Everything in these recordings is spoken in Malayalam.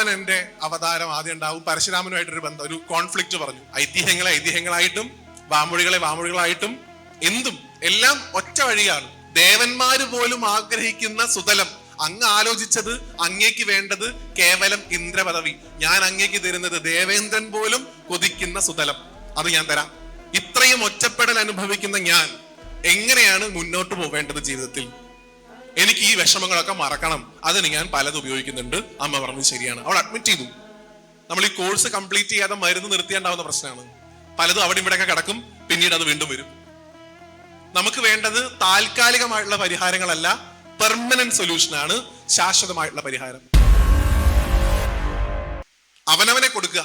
വാമനന്റെ അവതാരം ആദ്യം ഉണ്ടാവും. പരശുരാമനുമായിട്ടൊരു ബന്ധം, ഒരു കോൺഫ്ലിക്റ്റ് പറഞ്ഞു. ഐതിഹ്യങ്ങളെ ഐതിഹ്യങ്ങളായിട്ടും വാമൊഴികളെ വാമൊഴികളായിട്ടും എന്തും എല്ലാം ഒറ്റ വഴിയാണ്. ദേവന്മാര് പോലും ആഗ്രഹിക്കുന്ന സുതലം, അങ്ങ് ആലോചിച്ചത്, അങ്ങേക്ക് വേണ്ടത് കേവലം ഇന്ദ്രപദവി, ഞാൻ അങ്ങേക്ക് തരുന്നത് ദേവേന്ദ്രൻ പോലും കൊതിക്കുന്ന സുതലം, അത് ഞാൻ തരാം. ഇത്രയും ഒറ്റപ്പെടൽ അനുഭവിക്കുന്ന ഞാൻ എങ്ങനെയാണ് മുന്നോട്ട് പോവേണ്ടത് ജീവിതത്തിൽ? എനിക്ക് ഈ വിഷമങ്ങളൊക്കെ മറക്കണം, അതിന് ഞാൻ പലതും ഉപയോഗിക്കുന്നുണ്ട്. അമ്മ പറഞ്ഞത് ശരിയാണ്, അവൾ അഡ്മിറ്റ് ചെയ്തു. നമ്മൾ ഈ കോഴ്സ് കംപ്ലീറ്റ് ചെയ്യാതെ മരുന്ന് നിർത്തിയാണ്ടാവുന്ന പ്രശ്നമാണ്. പലതും അവിടെ ഇവിടെയൊക്കെ കിടക്കും, പിന്നീട് അത് വീണ്ടും വരും. നമുക്ക് വേണ്ടത് താൽക്കാലികമായിട്ടുള്ള പരിഹാരങ്ങളല്ല, പെർമനന്റ് സൊല്യൂഷനാണ്, ശാശ്വതമായിട്ടുള്ള പരിഹാരം. അവനവനെ കൊടുക്കുക.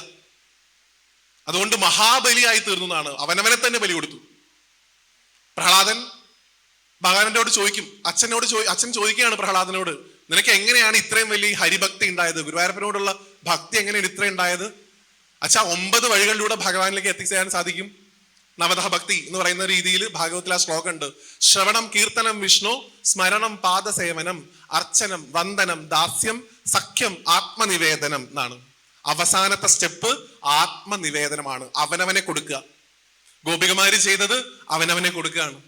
അതുകൊണ്ട് മഹാബലിയായി തീർന്നു എന്നാണ്. അവനവനെ തന്നെ ബലി കൊടുത്തു. പ്രഹ്ലാദൻ ഭഗവാനോട് ചോദിക്കും, അച്ഛൻ ചോദിക്കുകയാണ് പ്രഹ്ലാദനോട്, നിനക്ക് എങ്ങനെയാണ് ഇത്രയും വലിയ ഹരിഭക്തി ഉണ്ടായത്? ഗുരുവായൂരപ്പനോടുള്ള ഭക്തി എങ്ങനെയാണ് ഇത്രയും ഉണ്ടായത്? അച്ഛാ, 9 വഴികളിലൂടെ ഭഗവാനിലേക്ക് എത്തിച്ചേരാൻ സാധിക്കും. നവതഹ ഭക്തി എന്ന് പറയുന്ന രീതിയിൽ ഭാഗവത്തിൽ ആ ശ്ലോകം ഉണ്ട്. ശ്രവണം കീർത്തനം വിഷ്ണു, സ്മരണം പാദസേവനം, അർച്ചനം വന്ദനം ദാസ്യം, സഖ്യം ആത്മനിവേദനം എന്നാണ്. അവസാനത്തെ സ്റ്റെപ്പ് ആത്മനിവേദനമാണ്, അവനവനെ കൊടുക്കുക. ഗോപികമാര് ചെയ്തത് അവനവനെ കൊടുക്കുകയാണ്.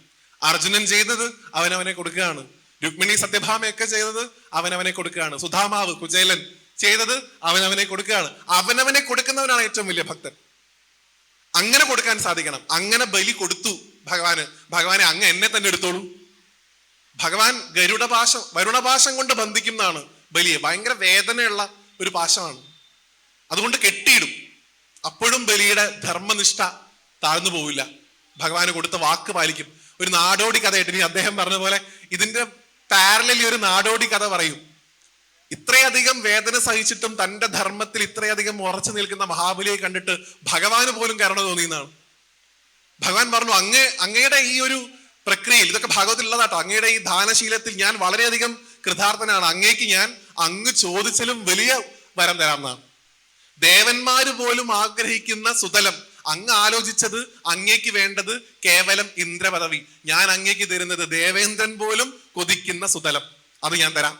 അർജുനൻ ചെയ്തത് അവനവനെ കൊടുക്കുകയാണ്. രുക്മിണി സത്യഭാമയൊക്കെ ചെയ്തത് അവനവനെ കൊടുക്കുകയാണ്. സുധാമാവ് കുചേലൻ ചെയ്തത് അവനവനെ കൊടുക്കുകയാണ്. അവനവനെ കൊടുക്കുന്നവനാണ് ഏറ്റവും വലിയ ഭക്തൻ. അങ്ങനെ കൊടുക്കാൻ സാധിക്കണം. അങ്ങനെ ബലി കൊടുത്തു ഭഗവാനെ അങ്ങ് എന്നെ തന്നെ എടുത്തോളൂ. ഭഗവാൻ വരുണപാശം കൊണ്ട് ബന്ധിക്കുന്നതാണ് ബലിയെ. ഭയങ്കര വേദനയുള്ള ഒരു പാശമാണ്, അതുകൊണ്ട് കെട്ടിയിടും. അപ്പോഴും ബലിയുടെ ധർമ്മനിഷ്ഠ താഴ്ന്നു പോവില്ല. ഭഗവാന് കൊടുത്ത വാക്ക് പാലിക്കും. ഒരു നാടോടി കഥയായിട്ട്, ഇനി അദ്ദേഹം പറഞ്ഞ പോലെ ഇതിന്റെ പാരലലി ഒരു നാടോടി കഥ പറയും. ഇത്രയധികം വേദന സഹിച്ചിട്ടും തന്റെ ധർമ്മത്തിൽ ഇത്രയധികം ഉറച്ചു നിൽക്കുന്ന മഹാബലിയെ കണ്ടിട്ട് ഭഗവാന് പോലും കരുണ തോന്നിയെന്നാണ്. ഭഗവാൻ പറഞ്ഞു, അങ്ങയുടെ ഈ ഒരു പ്രക്രിയയിൽ, ഇതൊക്കെ ഭാഗവത്തിൽ ഉള്ളതാട്ടോ, അങ്ങയുടെ ഈ ദാനശീലത്തിൽ ഞാൻ വളരെയധികം കൃതാർത്ഥനാണ്. അങ്ങേക്ക് ഞാൻ അങ്ങ് ചോദിച്ചാലും വലിയ വരം തരാമെന്നാണ്. ദേവന്മാര് പോലും ആഗ്രഹിക്കുന്ന സുതലം, അങ്ങ് ആലോചിച്ചത്, അങ്ങേക്ക് വേണ്ടത് കേവലം ഇന്ദ്രപദവി, ഞാൻ അങ്ങേക്ക് തരുന്നത് ദേവേന്ദ്രൻ പോലും കൊതിക്കുന്ന സുതലം, അത് ഞാൻ തരാം.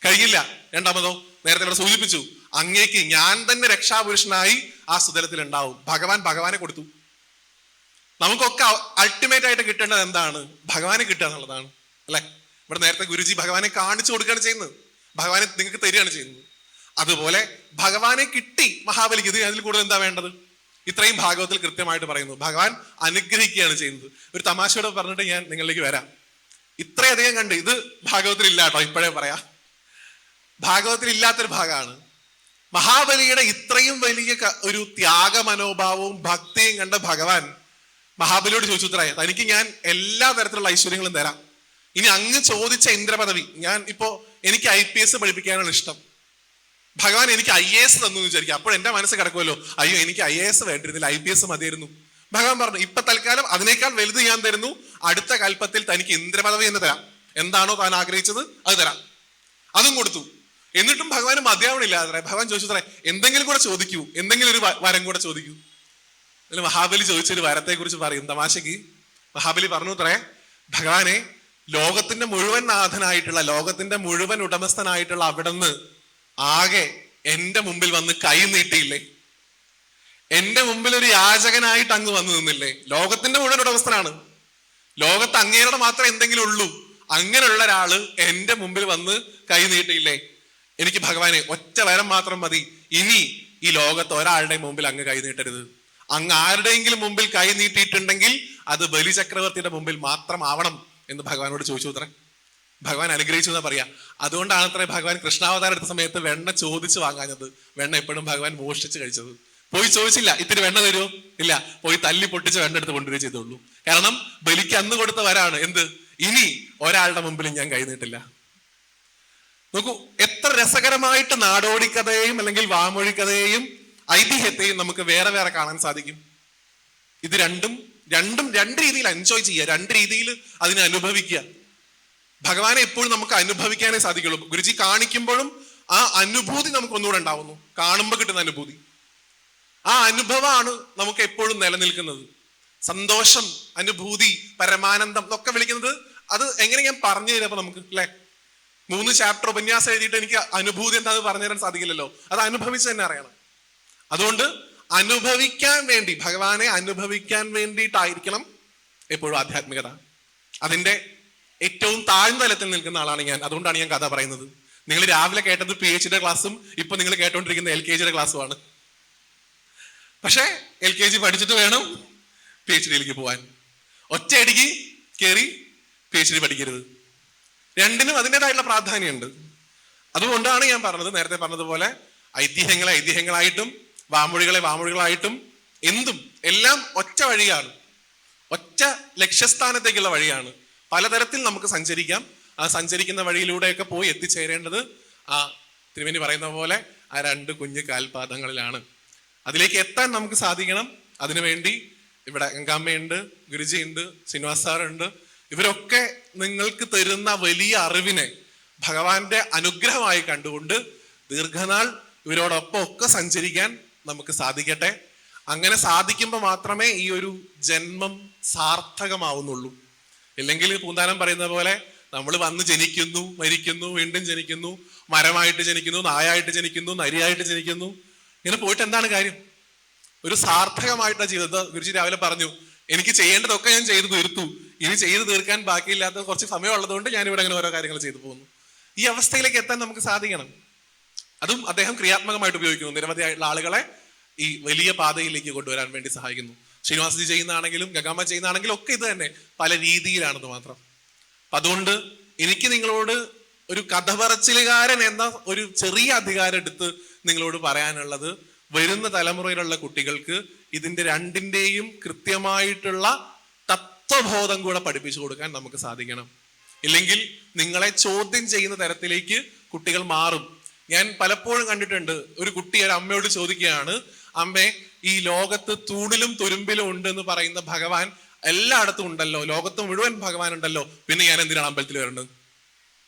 കഴിയില്ല. രണ്ടാമതോ, നേരത്തെ ഇവിടെ സൂചിപ്പിച്ചു, അങ്ങേക്ക് ഞാൻ തന്നെ രക്ഷാപുരുഷനായി ആ സുതലത്തിൽ ഉണ്ടാവും. ഭഗവാനെ കൊടുത്തു. നമുക്കൊക്കെ അൾട്ടിമേറ്റ് ആയിട്ട് കിട്ടേണ്ടത് എന്താണ്? ഭഗവാനെ കിട്ടുക എന്നുള്ളതാണ്, അല്ലെ? ഇവിടെ നേരത്തെ ഗുരുജി ഭഗവാനെ കാണിച്ചു കൊടുക്കുകയാണ് ചെയ്യുന്നത്, ഭഗവാനെ നിങ്ങൾക്ക് തരികയാണ് ചെയ്യുന്നത്. അതുപോലെ ഭഗവാനെ കിട്ടി മഹാബലിക്ക്. ഇത് അതിൽ കൂടുതൽ എന്താ വേണ്ടത്? ഇത്രയും ഭാഗവത്തിൽ കൃത്യമായിട്ട് പറയുന്നു. ഭഗവാൻ അനുഗ്രഹിക്കുകയാണ് ചെയ്യുന്നത്. ഒരു തമാശയോടെ പറഞ്ഞിട്ട് ഞാൻ നിങ്ങളിലേക്ക് വരാം. ഇത്രയധികം കണ്ട് ഇത് ഭാഗവത്തിൽ ഇല്ല കേട്ടോ, ഇപ്പോഴേ പറയാം. ഭാഗവത്തിൽ ഇല്ലാത്തൊരു ഭാഗമാണ്. മഹാബലിയുടെ ഇത്രയും വലിയ ഒരു ത്യാഗ മനോഭാവവും ഭക്തിയും കണ്ട ഭഗവാൻ മഹാബലിയോട് ചോദിച്ചു, ഇത്രേ തനിക്ക് ഞാൻ എല്ലാ തരത്തിലുള്ള ഐശ്വര്യങ്ങളും തരാം, ഇനി അങ്ങ് ചോദിച്ച ഇന്ദ്രപദവി, എനിക്ക് IPS പഠിപ്പിക്കാനാണ് ഇഷ്ടം. ഭഗവാൻ എനിക്ക് IAS തന്നു വിചാരിക്കുക. അപ്പോൾ എന്റെ മനസ്സ് കിടക്കുമല്ലോ, അയ്യോ എനിക്ക് IAS വേണ്ടിയിരുന്നില്ല, IPS മതിയായിരുന്നു. ഭഗവാൻ പറഞ്ഞു, ഇപ്പൊ തൽക്കാലം അതിനേക്കാൾ വലുത് ഞാൻ തരുന്നു, അടുത്ത കൽപ്പത്തിൽ തനിക്ക് ഇന്ദ്രപദവി എന്ന് തരാം. എന്താണോ താൻ ആഗ്രഹിച്ചത് അത് തരാം. അതും കൊടുത്തു. എന്നിട്ടും ഭഗവാന് മതിയാവണില്ല. ഭഗവാൻ ചോദിച്ചു, എന്തെങ്കിലും കൂടെ ചോദിക്കൂ, എന്തെങ്കിലും ഒരു വരം കൂടെ ചോദിക്കൂ. അതിൽ മഹാബലി ചോദിച്ചൊരു വരത്തെ കുറിച്ച് പറയും തമാശക്ക്. മഹാബലി പറഞ്ഞു, ഭഗവാനെ, ലോകത്തിന്റെ മുഴുവൻ നാഥനായിട്ടുള്ള, ലോകത്തിന്റെ മുഴുവൻ ഉടമസ്ഥനായിട്ടുള്ള അവിടുന്ന് ആകെ എന്റെ മുമ്പിൽ വന്ന് കൈ നീട്ടിയില്ലേ? എന്റെ മുമ്പിൽ ഒരു യാചകനായിട്ട് അങ്ങ് വന്നു നിന്നില്ലേ? ലോകത്തിന്റെ മുഴുവൻ ഉടമസ്ഥനാണ്, ലോകത്ത് അങ്ങേരുടെ മാത്രമേ എന്തെങ്കിലും ഉള്ളൂ. അങ്ങനെയുള്ള ഒരാള് എന്റെ മുമ്പിൽ വന്ന് കൈ നീട്ടിയില്ലേ? എനിക്ക് ഭഗവാനെ ഒറ്റ വരം മാത്രം മതി, ഇനി ഈ ലോകത്ത് ഒരാളുടെ മുമ്പിൽ അങ്ങ് കൈ നീട്ടരുത്. അങ്ങ് ആരുടെയെങ്കിലും മുമ്പിൽ കൈ നീട്ടിയിട്ടുണ്ടെങ്കിൽ അത് ബലി ചക്രവർത്തിയുടെ മുമ്പിൽ മാത്രം ആവണം എന്ന് ഭഗവാനോട് ചോദിച്ചു. ഭഗവാൻ അനുഗ്രഹിച്ചു എന്നാ പറയാ. അതുകൊണ്ടാണ് ഭഗവാൻ കൃഷ്ണാവതാരം എടുത്ത സമയത്ത് വെണ്ണ ചോദിച്ചു വാങ്ങാഞ്ഞത്. വെണ്ണ എപ്പോഴും ഭഗവാൻ മോഷ്ടിച്ച് കഴിച്ചത്. പോയി ചോദിച്ചില്ല, ഇത്തിരി വെണ്ണ തരുമോ? ഇല്ല, പോയി തല്ലി പൊട്ടിച്ച് വെണ്ണ എടുത്ത് കൊണ്ടുവരിക ചെയ്തുള്ളൂ. കാരണം ബലിക്ക് അന്ന് കൊടുത്ത വരാണ് എന്ത്? ഇനി ഒരാളുടെ മുമ്പിലും ഞാൻ കൈ നീട്ടില്ല. നോക്കൂ, എത്ര രസകരമായിട്ട് നാടോടിക്കഥയെയും അല്ലെങ്കിൽ വാമൊഴിക്കഥയെയും ഐതിഹ്യത്തെയും നമുക്ക് വേറെ വേറെ കാണാൻ സാധിക്കും. ഇത് രണ്ടും രണ്ട് രീതിയിൽ എൻജോയ് ചെയ്യുക, രണ്ട് രീതിയിൽ അതിനെ അനുഭവിക്കുക. ഭഗവാനെ എപ്പോഴും നമുക്ക് അനുഭവിക്കാനേ സാധിക്കുള്ളൂ. ഗുരുജി കാണിക്കുമ്പോഴും ആ അനുഭൂതി നമുക്ക് ഒന്നുകൂടെ ഉണ്ടാവുന്നു. കാണുമ്പോൾ കിട്ടുന്ന അനുഭൂതി, ആ അനുഭവമാണ് നമുക്ക് എപ്പോഴും നിലനിൽക്കുന്നത്. സന്തോഷം, അനുഭൂതി, പരമാനന്ദം എന്നൊക്കെ വിളിക്കുന്നത് അത് എങ്ങനെ ഞാൻ പറഞ്ഞു തരാം നമുക്ക്, അല്ലെ? 3 ചാപ്റ്റർ ഉപന്യാസം എഴുതിയിട്ട് എനിക്ക് അനുഭൂതി എന്താണെന്ന് പറഞ്ഞുതരാൻ സാധിക്കില്ലല്ലോ. അത് അനുഭവിച്ച് തന്നെ അറിയണം. അതുകൊണ്ട് അനുഭവിക്കാൻ വേണ്ടി, ഭഗവാനെ അനുഭവിക്കാൻ വേണ്ടിയിട്ടായിരിക്കണം എപ്പോഴും ആധ്യാത്മികത. അതിന്റെ ഏറ്റവും താഴ്ന്ന തലത്തിൽ നിൽക്കുന്ന ആളാണ് ഞാൻ. അതുകൊണ്ടാണ് ഞാൻ കഥ പറയുന്നത്. നിങ്ങൾ രാവിലെ കേട്ടത് PhD ക്ലാസ്സും ഇപ്പൊ നിങ്ങൾ കേട്ടോണ്ടിരിക്കുന്ന LKG ക്ലാസ്സുമാണ്. പക്ഷെ LKG പഠിച്ചിട്ട് വേണം PhDയിലേക്ക് പോവാൻ. ഒറ്റയടിക്ക് കയറി PhD പഠിക്കരുത്. രണ്ടിനും അതിൻ്റെതായിട്ടുള്ള പ്രാധാന്യമുണ്ട്. അതുകൊണ്ടാണ് ഞാൻ പറഞ്ഞത്, നേരത്തെ പറഞ്ഞതുപോലെ ഐതിഹ്യങ്ങളെ ഐതിഹ്യങ്ങളായിട്ടും വാമൊഴികളെ വാമൊഴികളായിട്ടും എന്തും എല്ലാം ഒറ്റ വഴിയാണ്, ഒറ്റ ലക്ഷ്യസ്ഥാനത്തേക്കുള്ള വഴിയാണ്. പലതരത്തിൽ നമുക്ക് സഞ്ചരിക്കാം. ആ സഞ്ചരിക്കുന്ന വഴിയിലൂടെയൊക്കെ പോയി എത്തിച്ചേരേണ്ടത് ആ തിരുമേനി പറയുന്ന പോലെ ആ 2 കുഞ്ഞു കാൽപാദങ്ങളിലാണ്. അതിലേക്ക് എത്താൻ നമുക്ക് സാധിക്കണം. അതിനുവേണ്ടി ഇവിടെ ഗംഗാമ്മയുണ്ട്, ഗുരുജിയുണ്ട്, ശ്രീനിവാസ് സാറുണ്ട്. ഇവരൊക്കെ നിങ്ങൾക്ക് തരുന്ന വലിയ അറിവിനെ ഭഗവാന്റെ അനുഗ്രഹമായി കണ്ടുകൊണ്ട് ദീർഘനാൾ ഇവരോടൊപ്പം ഒക്കെ സഞ്ചരിക്കാൻ നമുക്ക് സാധിക്കട്ടെ. അങ്ങനെ സാധിക്കുമ്പോൾ മാത്രമേ ഈ ഒരു ജന്മം സാർത്ഥകമാവുന്നുള്ളൂ. ഇല്ലെങ്കിൽ പൂന്താനം പറയുന്ന പോലെ നമ്മൾ വന്ന് ജനിക്കുന്നു, മരിക്കുന്നു, വീണ്ടും ജനിക്കുന്നു, മരമായിട്ട് ജനിക്കുന്നു, നായായിട്ട് ജനിക്കുന്നു, നരിയായിട്ട് ജനിക്കുന്നു. ഇങ്ങനെ പോയിട്ട് എന്താണ് കാര്യം? ഒരു സാർത്ഥകമായിട്ടുള്ള ജീവിതം. ഗുരുജി രാവിലെ പറഞ്ഞു, എനിക്ക് ചെയ്യേണ്ടതൊക്കെ ഞാൻ ചെയ്തു തീർത്തു, ഇനി ചെയ്തു തീർക്കാൻ ബാക്കിയില്ലാത്ത കുറച്ച് സമയം ഉള്ളതുകൊണ്ട് ഞാൻ ഇവിടെ അങ്ങനെ ഓരോ കാര്യങ്ങൾ ചെയ്തു പോകുന്നു. ഈ അവസ്ഥയിലേക്ക് എത്താൻ നമുക്ക് സാധിക്കണം. അതും അദ്ദേഹം ക്രിയാത്മകമായിട്ട് ഉപയോഗിക്കുന്നു. നിരവധിയായിട്ടുള്ള ആളുകളെ ഈ വലിയ പാതയിലേക്ക് കൊണ്ടുവരാൻ വേണ്ടി സഹായിക്കുന്നു. ശ്രീനിവാസജി ചെയ്യുന്നതാണെങ്കിലും ഗംഗാമ്മ ചെയ്യുന്നതാണെങ്കിലും ഒക്കെ ഇത് തന്നെ, പല രീതിയിലാണെന്ന് മാത്രം. അതുകൊണ്ട് എനിക്ക് നിങ്ങളോട് ഒരു കഥ പറച്ചിലുകാരൻ എന്ന ഒരു ചെറിയ അധികാരം എടുത്ത് നിങ്ങളോട് പറയാനുള്ളത്, വരുന്ന തലമുറയിലുള്ള കുട്ടികൾക്ക് ഇതിന്റെ രണ്ടിന്റെയും കൃത്യമായിട്ടുള്ള തത്വബോധം കൂടെ പഠിപ്പിച്ചു കൊടുക്കാൻ നമുക്ക് സാധിക്കണം. ഇല്ലെങ്കിൽ നിങ്ങളെ ചോദ്യം ചെയ്യുന്ന തരത്തിലേക്ക് കുട്ടികൾ മാറും. ഞാൻ പലപ്പോഴും കണ്ടിട്ടുണ്ട്, ഒരു കുട്ടി ഒരു അമ്മയോട് ചോദിക്കുകയാണ്, അമ്മേ, ഈ ലോകത്ത് തൂണിലും തുരുമ്പിലും ഉണ്ട് എന്ന് പറയുന്ന ഭഗവാൻ എല്ലായിടത്തും ഉണ്ടല്ലോ, ലോകത്ത് മുഴുവൻ ഭഗവാൻ ഉണ്ടല്ലോ, പിന്നെ ഞാൻ എന്തിനാണ് അമ്പലത്തിൽ വരേണ്ടത്?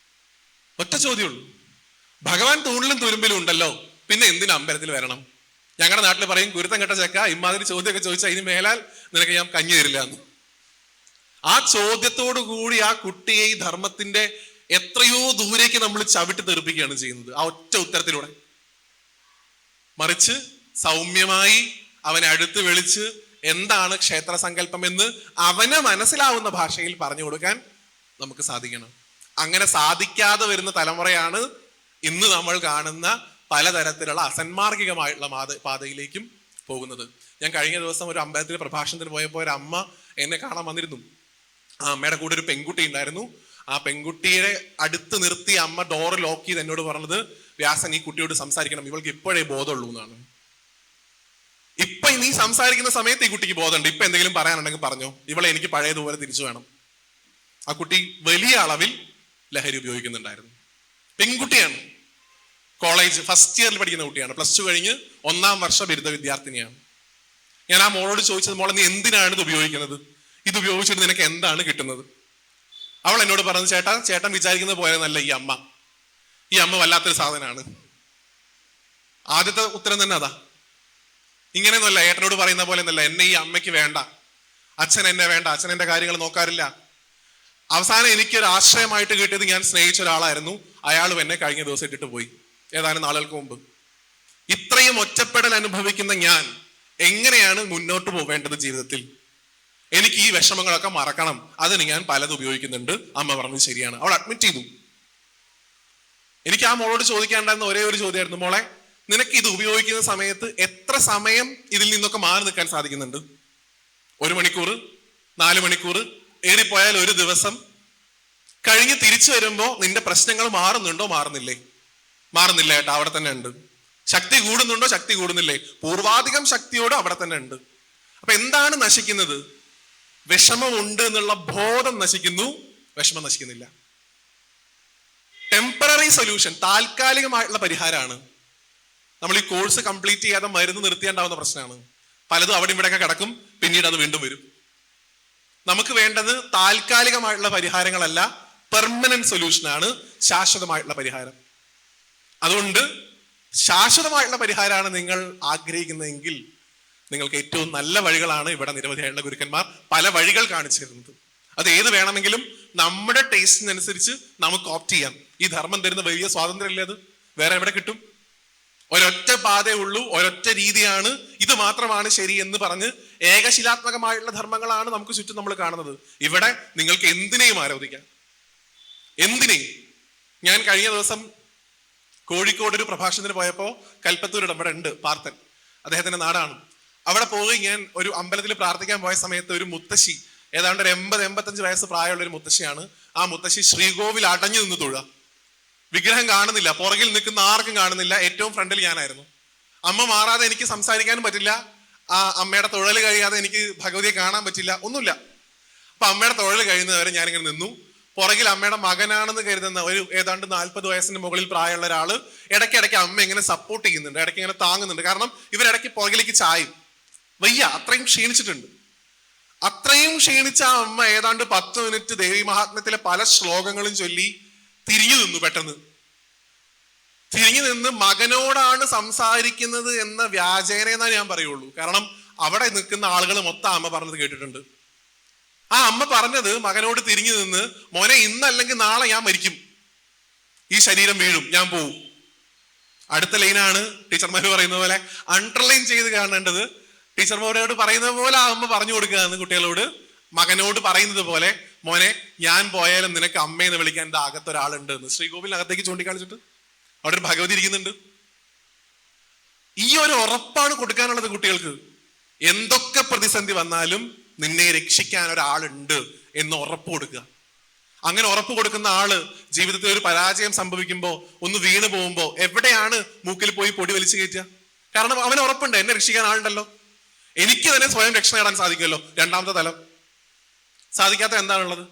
ഒറ്റ ചോദ്യമുള്ളൂ. ഭഗവാൻ തൂണിലും തുരുമ്പിലും ഉണ്ടല്ലോ, പിന്നെ എന്തിനാ അമ്പലത്തിൽ വരണം? ഞങ്ങളുടെ നാട്ടിൽ പറയും, കുരുത്തം കെട്ട ചെക്ക, ഇമാതിരി ചോദ്യമൊക്കെ ചോദിച്ചാൽ ഇനി മേലാൽ നിനക്ക് ഞാൻ കഞ്ഞി തരില്ല എന്ന്. ആ ചോദ്യത്തോടു കൂടി ആ കുട്ടിയെ ഈ ധർമ്മത്തിന്റെ എത്രയോ ദൂരേക്ക് നമ്മൾ ചവിട്ടി തെറിപ്പിക്കുകയാണ് ചെയ്യുന്നത്, ആ ഒറ്റ ഉത്തരത്തിലൂടെ. മറിച്ച് സൗമ്യമായി അവനെ അടുത്ത് വിളിച്ച് എന്താണ് ക്ഷേത്ര സങ്കല്പം എന്ന് അവന് മനസ്സിലാവുന്ന ഭാഷയിൽ പറഞ്ഞു കൊടുക്കാൻ നമുക്ക് സാധിക്കണം. അങ്ങനെ സാധിക്കാതെ വരുന്ന തലമുറയാണ് ഇന്ന് നമ്മൾ കാണുന്ന പലതരത്തിലുള്ള അസന്മാർഗികമായിട്ടുള്ള പാതയിലേക്കും പോകുന്നത്. ഞാൻ കഴിഞ്ഞ ദിവസം ഒരു അമ്പലത്തിൽ പ്രഭാഷണത്തിന് പോയപ്പോൾ ഒരു അമ്മ എന്നെ കാണാൻ വന്നിരുന്നു. ആ അമ്മയുടെ കൂടെ ഒരു പെൺകുട്ടി ഉണ്ടായിരുന്നു. ആ പെൺകുട്ടിയെ അടുത്ത് നിർത്തി അമ്മ ഡോറ് ലോക്ക് ചെയ്ത് എന്നോട് പറഞ്ഞത്, വ്യാസൻ ഈ കുട്ടിയോട് സംസാരിക്കണം, ഇവൾക്ക് ഇപ്പോഴേ ബോധമുള്ളൂ എന്നാണ്. ഇപ്പൊ നീ സംസാരിക്കുന്ന സമയത്ത് ഈ കുട്ടിക്ക് ബോധമുണ്ട്, ഇപ്പൊ എന്തെങ്കിലും പറയാനുണ്ടെങ്കിൽ പറഞ്ഞോ, ഇവളെ എനിക്ക് പഴയതുപോലെ തിരിച്ചു വേണം. ആ കുട്ടി വലിയ അളവിൽ ലഹരി ഉപയോഗിക്കുന്നുണ്ടായിരുന്നു. പെൺകുട്ടിയാണ്, കോളേജ് ഫസ്റ്റ് ഇയറിൽ പഠിക്കുന്ന കുട്ടിയാണ്, +2 കഴിഞ്ഞ് 1ാം വർഷ ബിരുദ വിദ്യാർത്ഥിനിയാണ്. ഞാൻ ആ മോളോട് ചോദിച്ചത്, മോളെ നീ എന്തിനാണ് ഇത് ഉപയോഗിക്കുന്നത്? ഇത് ഉപയോഗിച്ചിട്ട് നിനക്ക് എന്താണ് കിട്ടുന്നത്? അവൾ എന്നോട് പറഞ്ഞു, ചേട്ടൻ വിചാരിക്കുന്നത് പോലെ നല്ല ഈ അമ്മ വല്ലാത്തൊരു സാധനമാണ്. ആദ്യത്തെ ഉത്തരം തന്നെ അതാ. ഇങ്ങനെയൊന്നുമല്ല, ഏട്ടനോട് പറയുന്ന പോലെ ഒന്നല്ല, എന്നെ ഈ അമ്മയ്ക്ക് വേണ്ട, അച്ഛൻ എന്നെ വേണ്ട, അച്ഛൻ എന്റെ കാര്യങ്ങൾ നോക്കാറില്ല. അവസാനം എനിക്കൊരു ആശ്രയമായിട്ട് കിട്ടിയത് ഞാൻ സ്നേഹിച്ച ഒരാളായിരുന്നു. അയാളും എന്നെ കഴിഞ്ഞ ദിവസം ഇട്ടിട്ട് പോയി, ഏതാനും നാളുകൾക്ക് മുമ്പ്. ഇത്രയും ഒറ്റപ്പെടൽ അനുഭവിക്കുന്ന ഞാൻ എങ്ങനെയാണ് മുന്നോട്ട് പോവേണ്ടത് ജീവിതത്തിൽ? എനിക്ക് ഈ വിഷമങ്ങളൊക്കെ മറക്കണം, അതിന് ഞാൻ പലതും ഉപയോഗിക്കുന്നുണ്ട്. അമ്മ പറഞ്ഞു ശരിയാണ്, അവൾ അഡ്മിറ്റ് ചെയ്തു. എനിക്ക് ആ മോളോട് ചോദിക്കാണ്ടായിരുന്ന ഒരേ ഒരു ചോദ്യമായിരുന്നു, മോളെ, നിനക്ക് ഇത് ഉപയോഗിക്കുന്ന സമയത്ത് എത്ര സമയം ഇതിൽ നിന്നൊക്കെ മാറി നിൽക്കാൻ സാധിക്കുന്നുണ്ട്? 1 മണിക്കൂർ, 4 മണിക്കൂർ, ഏറിപ്പോയാൽ 1 ദിവസം കഴിഞ്ഞ് തിരിച്ചു വരുമ്പോ നിന്റെ പ്രശ്നങ്ങൾ മാറുന്നുണ്ടോ? മാറുന്നില്ല ഏട്ടാ, അവിടെ തന്നെ ഉണ്ട്. ശക്തി കൂടുന്നുണ്ടോ? ശക്തി കൂടുന്നില്ലേ? പൂർവാധികം ശക്തിയോട് അവിടെ തന്നെ ഉണ്ട്. അപ്പൊ എന്താണ് നശിക്കുന്നത്? വിഷമം ഉണ്ട് എന്നുള്ള ബോധം നശിക്കുന്നു, വിഷമം നശിക്കുന്നില്ല. ടെമ്പററി സൊല്യൂഷൻ, താൽക്കാലികമായിട്ടുള്ള പരിഹാരമാണ്. നമ്മൾ ഈ കോഴ്സ് കംപ്ലീറ്റ് ചെയ്യാതെ മരുന്ന് നിർത്തിയാണ്ടാവുന്ന പ്രശ്നമാണ്. പലതും അവിടെ ഇവിടെയൊക്കെ കിടക്കും, പിന്നീട് അത് വീണ്ടും വരും. നമുക്ക് വേണ്ടത് താൽക്കാലികമായിട്ടുള്ള പരിഹാരങ്ങളല്ല, പെർമനന്റ് സൊല്യൂഷനാണ്, ശാശ്വതമായിട്ടുള്ള പരിഹാരം. അതുകൊണ്ട് ശാശ്വതമായിട്ടുള്ള പരിഹാരമാണ് നിങ്ങൾ ആഗ്രഹിക്കുന്നതെങ്കിൽ നിങ്ങൾക്ക് ഏറ്റവും നല്ല വഴികളാണ് ഇവിടെ നിരവധിയായിട്ടുള്ള ഗുരുക്കന്മാർ പല വഴികൾ കാണിച്ചു തരുന്നത്. അത് ഏത് വേണമെങ്കിലും നമ്മുടെ ടേസ്റ്റിനനുസരിച്ച് നമുക്ക് ഓപ്റ്റ് ചെയ്യാം. ഈ ധർമ്മം തരുന്ന വലിയ സ്വാതന്ത്ര്യമല്ലേ അത്? വേറെ എവിടെ കിട്ടും? ഒരൊറ്റ പാതേ ഉള്ളൂ, ഒരൊറ്റ രീതിയാണ്, ഇത് മാത്രമാണ് ശരി എന്ന് പറഞ്ഞ് ഏകശിലാത്മകമായിട്ടുള്ള ധർമ്മങ്ങളാണ് നമുക്ക് ചുറ്റും നമ്മൾ കാണുന്നത്. ഇവിടെ നിങ്ങൾക്ക് എന്തിനേയും ആരാധിക്കാം, എന്തിനേയും. ഞാൻ കഴിഞ്ഞ ദിവസം കോഴിക്കോട് ഒരു പ്രഭാഷണത്തിന് പോയപ്പോൾ കൽപ്പത്തൂർ നമ്മുടെ ഉണ്ട് പാർത്തൻ, അദ്ദേഹത്തിന്റെ നാടാണ്. അവിടെ പോയി ഞാൻ ഒരു അമ്പലത്തിൽ പ്രാർത്ഥിക്കാൻ പോയ സമയത്ത് ഒരു മുത്തശ്ശി, ഏതാണ്ട് ഒരു 80-85 വയസ്സ് പ്രായമുള്ള ഒരു മുത്തശ്ശിയാണ്. ആ മുത്തശ്ശി ശ്രീകോവിൽ അടഞ്ഞു നിന്ന് തൊഴുക. വിഗ്രഹം കാണുന്നില്ല, പുറകിൽ നിൽക്കുന്ന ആർക്കും കാണുന്നില്ല, ഏറ്റവും ഫ്രണ്ടിൽ ഞാനായിരുന്നു. അമ്മ മാറാതെ എനിക്ക് സംസാരിക്കാനും പറ്റില്ല, ആ അമ്മയുടെ തൊഴൽ കഴിയാതെ എനിക്ക് ഭഗവതിയെ കാണാൻ പറ്റില്ല, ഒന്നുമില്ല. അപ്പൊ അമ്മയുടെ തൊഴൽ കഴിയുന്നവരെ ഞാനിങ്ങനെ നിന്നു. പുറകിൽ അമ്മയുടെ മകനാണെന്ന് കരുതുന്ന ഒരു ഏതാണ്ട് 40 വയസ്സിന് മുകളിൽ പ്രായമുള്ള ഒരാള് ഇടയ്ക്കിടയ്ക്ക് അമ്മ ഇങ്ങനെ സപ്പോർട്ട് ചെയ്യുന്നുണ്ട്, ഇടയ്ക്ക് ഇങ്ങനെ താങ്ങുന്നുണ്ട്. കാരണം ഇവരിടയ്ക്ക് പുറകിലേക്ക് ചായും, വയ്യ, അത്രയും ക്ഷീണിച്ചിട്ടുണ്ട്. അത്രയും ക്ഷീണിച്ച ആ അമ്മ ഏതാണ്ട് 10 മിനിറ്റ് ദേവി മഹാത്മ്യത്തിലെ പല ശ്ലോകങ്ങളും ചൊല്ലി തിരിഞ്ഞു നിന്നു. പെട്ടെന്ന് തിരിഞ്ഞു നിന്ന് മകനോടാണ് സംസാരിക്കുന്നത് എന്ന വ്യാജേനെന്നാ ഞാൻ പറയുള്ളൂ. കാരണം അവിടെ നിൽക്കുന്ന ആളുകൾ മൊത്തം അമ്മ പറഞ്ഞത് കേട്ടിട്ടുണ്ട്. ആ അമ്മ പറഞ്ഞത് മകനോട് തിരിഞ്ഞു നിന്ന്, മോനെ ഇന്നല്ലെങ്കിൽ നാളെ ഞാൻ മരിക്കും, ഈ ശരീരം വീഴും, ഞാൻ പോവും. അടുത്ത ലൈനാണ് ടീച്ചർമാർ പറയുന്ന പോലെ അണ്ടർലൈൻ ചെയ്ത് കാണേണ്ടത്. ടീച്ചർമാരോട് പറയുന്നത് പോലെ ആ അമ്മ പറഞ്ഞു കൊടുക്കുകയാണ് കുട്ടികളോട്. മകനോട് പറയുന്നത് പോലെ, മോനെ ഞാൻ പോയാലും നിനക്ക് അമ്മയെന്ന് വിളിക്കാൻ എൻ്റെ അകത്തൊരാളുണ്ട് എന്ന്. ശ്രീകോവിലിനകത്തേക്ക് ചൂണ്ടിക്കാണിച്ചിട്ട് അവിടെ ഒരു ഭഗവതി ഇരിക്കുന്നുണ്ട്. ഈ ഒരു ഉറപ്പാണ് കൊടുക്കാനുള്ളത് കുട്ടികൾക്ക്. എന്തൊക്കെ പ്രതിസന്ധി വന്നാലും നിന്നെ രക്ഷിക്കാൻ ഒരാളുണ്ട് എന്ന് ഉറപ്പ് കൊടുക്കുക. അങ്ങനെ ഉറപ്പ് കൊടുക്കുന്ന ആള് ജീവിതത്തിൽ ഒരു പരാജയം സംഭവിക്കുമ്പോ, ഒന്ന് വീണ് പോകുമ്പോ എവിടെയാണ് മൂക്കിൽ പോയി പൊടി വലിച്ചു കയറ്റുക? കാരണം അവന് ഉറപ്പുണ്ട്, എന്നെ രക്ഷിക്കാൻ ആളുണ്ടല്ലോ, എനിക്ക് തന്നെ സ്വയം രക്ഷ നേടാൻ സാധിക്കുമല്ലോ. രണ്ടാമത്തെ തലം സാധിക്കാത്ത എന്താണുള്ളത്?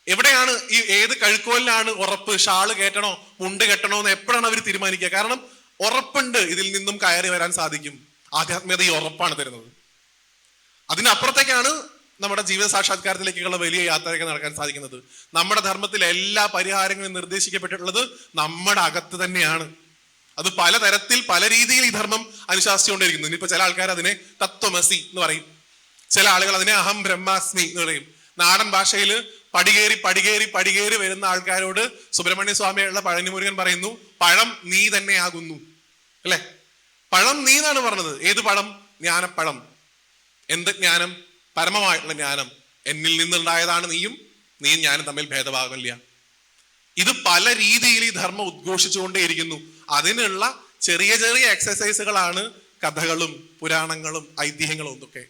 എവിടെയാണ് ഈ ഏത് കഴുക്കോലിലാണ് ഉറപ്പ്? ഷാള് കെട്ടണോ മുണ്ട് കെട്ടണോ എന്ന് എപ്പോഴാണ് അവർ തീരുമാനിക്കുക? കാരണം ഉറപ്പുണ്ട്, ഇതിൽ നിന്നും കയറി വരാൻ സാധിക്കും. ആധ്യാത്മികത ഈ ഉറപ്പാണ് തരുന്നത്. അതിനപ്പുറത്തേക്കാണ് നമ്മുടെ ജീവിത സാക്ഷാത്കാരത്തിലേക്കുള്ള വലിയ യാത്രയൊക്കെ നടക്കാൻ സാധിക്കുന്നത്. നമ്മുടെ ധർമ്മത്തിൽ എല്ലാ പരിഹാരങ്ങളും നിർദ്ദേശിക്കപ്പെട്ടിട്ടുള്ളത് നമ്മുടെ അകത്ത് തന്നെയാണ്. അത് പലതരത്തിൽ പല രീതിയിൽ ഈ ധർമ്മം അനുശാസിച്ചുകൊണ്ടിരിക്കുന്നു. ഇനിയിപ്പോ ചില ആൾക്കാർ അതിനെ തത്വമസി എന്ന് പറയും, ചില ആളുകൾ അതിനെ അഹം ബ്രഹ്മാസ്മി എന്ന് പറയും. നാടൻ ഭാഷയിൽ പടികേറി പടികേറി പടികേറി വരുന്ന ആൾക്കാരോട് സുബ്രഹ്മണ്യ സ്വാമിയുള്ള പഴനിമുരുകൻ പറയുന്നു, പഴം നീ തന്നെ ആകുന്നു. അല്ലെ, പഴം നീ എന്നാണ് പറഞ്ഞത്. ഏത് പഴം? ജ്ഞാനപ്പഴം. എന്ത് ജ്ഞാനം? പരമമായിട്ടുള്ള ജ്ഞാനം. എന്നിൽ നിന്നുണ്ടായതാണ് നീയും ഞാനും തമ്മിൽ ഭേദഭാഗമില്ല. ഇത് പല രീതിയിൽ ഈ ധർമ്മം ഉദ്ഘോഷിച്ചുകൊണ്ടേയിരിക്കുന്നു. അതിനുള്ള ചെറിയ ചെറിയ എക്സസൈസുകളാണ് കഥകളും പുരാണങ്ങളും ഐതിഹ്യങ്ങളും ഒക്കെ.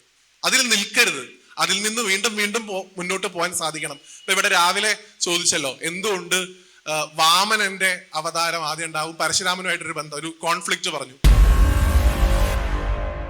അതിൽ നിൽക്കരുത്, അതിൽ നിന്ന് വീണ്ടും വീണ്ടും മുന്നോട്ട് പോകാൻ സാധിക്കണം. ഇപ്പൊ ഇവിടെ രാവിലെ ചോദിച്ചല്ലോ, എന്തുകൊണ്ട് വാമനന്റെ അവതാരം ആദ്യം ഉണ്ടാവും, പരശുരാമനുമായിട്ടൊരു ബന്ധം, ഒരു കോൺഫ്ലിക്റ്റ് പറഞ്ഞു.